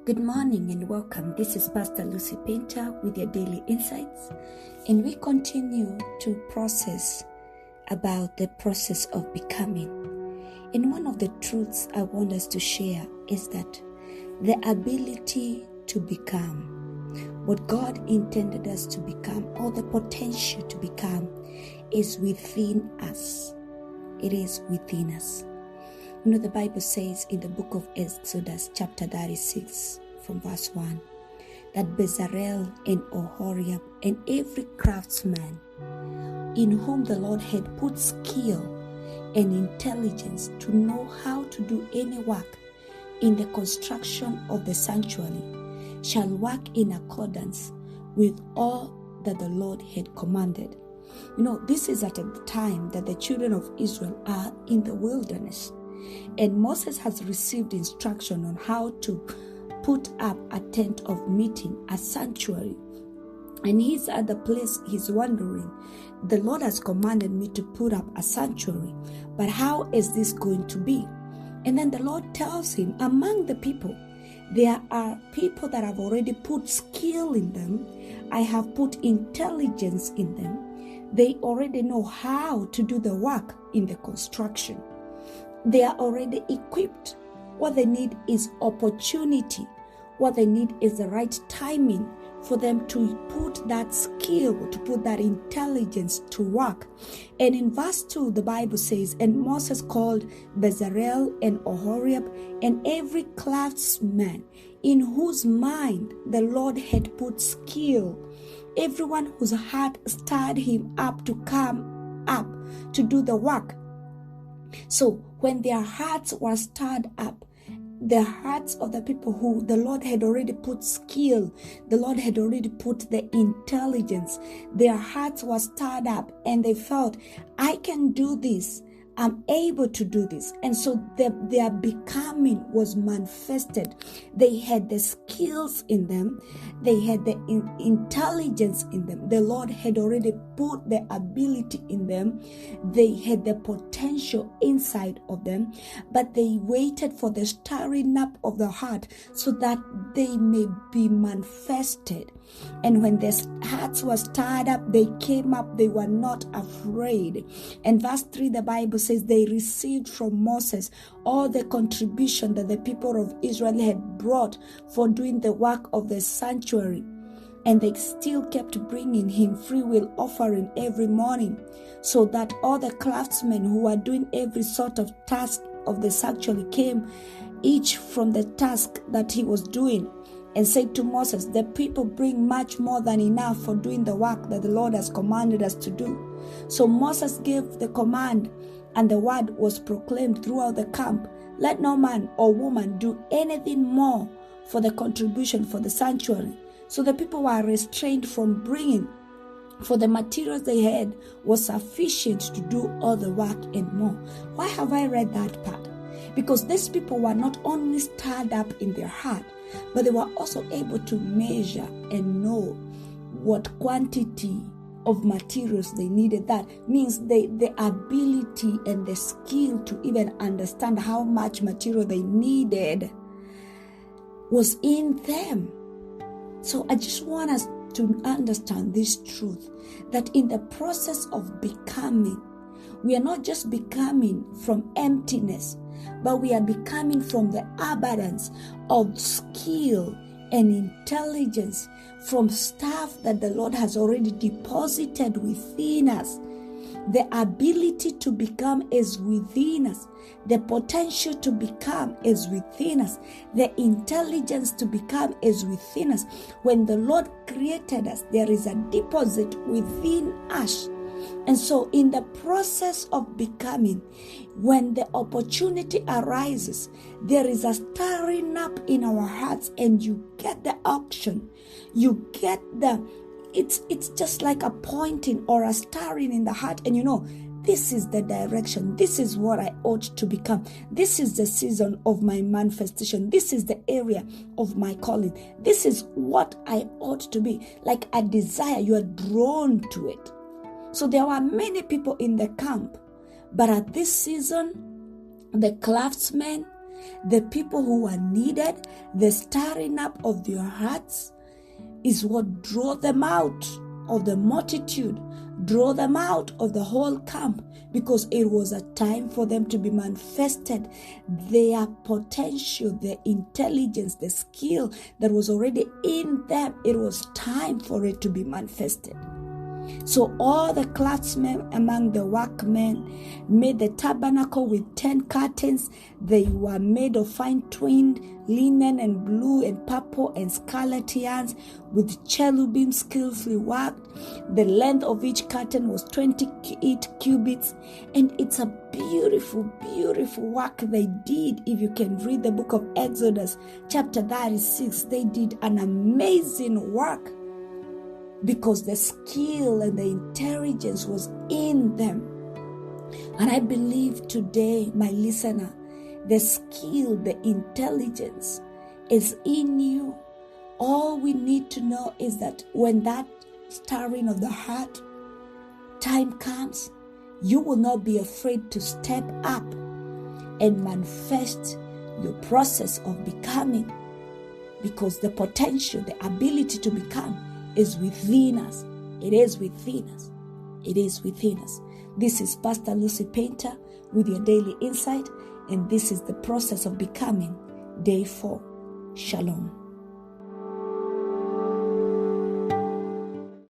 Good morning and welcome. This is Pastor Lucy Painter with your daily insights, and we continue to process about the process of becoming. And one of the truths I want us to share is that the ability to become what God intended us to become, or the potential to become, is within us. It is within us. You know, the Bible says in the book of Exodus chapter 36 from verse 1 that Bezalel and Oholiab and every craftsman in whom the Lord had put skill and intelligence to know how to do any work in the construction of the sanctuary shall work in accordance with all that the Lord had commanded. You know, this is at the time that the children of Israel are in the wilderness. And Moses has received instruction on how to put up a tent of meeting, a sanctuary. And he's at the place he's wondering, the Lord has commanded me to put up a sanctuary, but how is this going to be? And then the Lord tells him, among the people, there are people that have already put skill in them. I have put intelligence in them. They already know how to do the work in the construction. They are already equipped. What they need is opportunity. What they need is the right timing for them to put that skill, to put that intelligence to work. And in verse 2, the Bible says, and Moses called Bezalel and Oholiab and every craftsman in whose mind the Lord had put skill, everyone whose heart stirred him up to come up to do the work. So when their hearts were stirred up, the hearts of the people who the Lord had already put skill, the Lord had already put the intelligence, their hearts were stirred up and they felt, I can do this. I'm able to do this. And so their becoming was manifested. They had the skills in them. They had the intelligence in them. The Lord had already put the ability in them. They had the potential inside of them. But they waited for the stirring up of the heart so that they may be manifested. And when their hearts were stirred up, they came up. They were not afraid. And verse 3, the Bible says they received from Moses all the contribution that the people of Israel had brought for doing the work of the sanctuary. And they still kept bringing him freewill offering every morning, so that all the craftsmen who were doing every sort of task of the sanctuary came, each from the task that he was doing, and said to Moses, the people bring much more than enough for doing the work that the Lord has commanded us to do. So Moses gave the command, and the word was proclaimed throughout the camp, let no man or woman do anything more for the contribution for the sanctuary. So the people were restrained from bringing, for the materials they had was sufficient to do all the work and more. Why have I read that part? Because these people were not only stirred up in their heart, but they were also able to measure and know what quantity of materials they needed. That means the ability and the skill to even understand how much material they needed was in them. So I just want us to understand this truth, that in the process of becoming, we are not just becoming from emptiness, but we are becoming from the abundance of skill and intelligence, from stuff that the Lord has already deposited within us. The ability to become is within us. The potential to become is within us. The intelligence to become is within us. When the Lord created us, there is a deposit within us. And so in the process of becoming, when the opportunity arises, there is a stirring up in our hearts, and you get the auction. You get it's just like a pointing or a stirring in the heart, and you know, this is the direction. This is what I ought to become. This is the season of my manifestation. This is the area of my calling. This is what I ought to be. Like a desire, you are drawn to it. So there were many people in the camp, but at this season, the craftsmen, The people who are needed, the stirring up of their hearts is what drew them out of the multitude, draw them out of the whole camp, because it was a time for them to be manifested. Their potential, their intelligence, the skill that was already in them, it was time for it to be manifested. So all the craftsmen among the workmen made the tabernacle with 10 curtains. They were made of fine-twined linen and blue and purple and scarlet yarns, with cherubim skillfully worked. The length of each curtain was 28 cubits. And it's a beautiful, beautiful work they did. If you can read the book of Exodus, chapter 36, they did an amazing work, because the skill and the intelligence was in them. And I believe today, my listener, the skill, the intelligence is in you. All we need to know is that when that stirring of the heart time comes, you will not be afraid to step up and manifest your process of becoming, because the potential, the ability to become is within us. It is within us. It is within us. This is Pastor Lucy Painter with your daily insight, and this is the process of becoming, day 4. Shalom.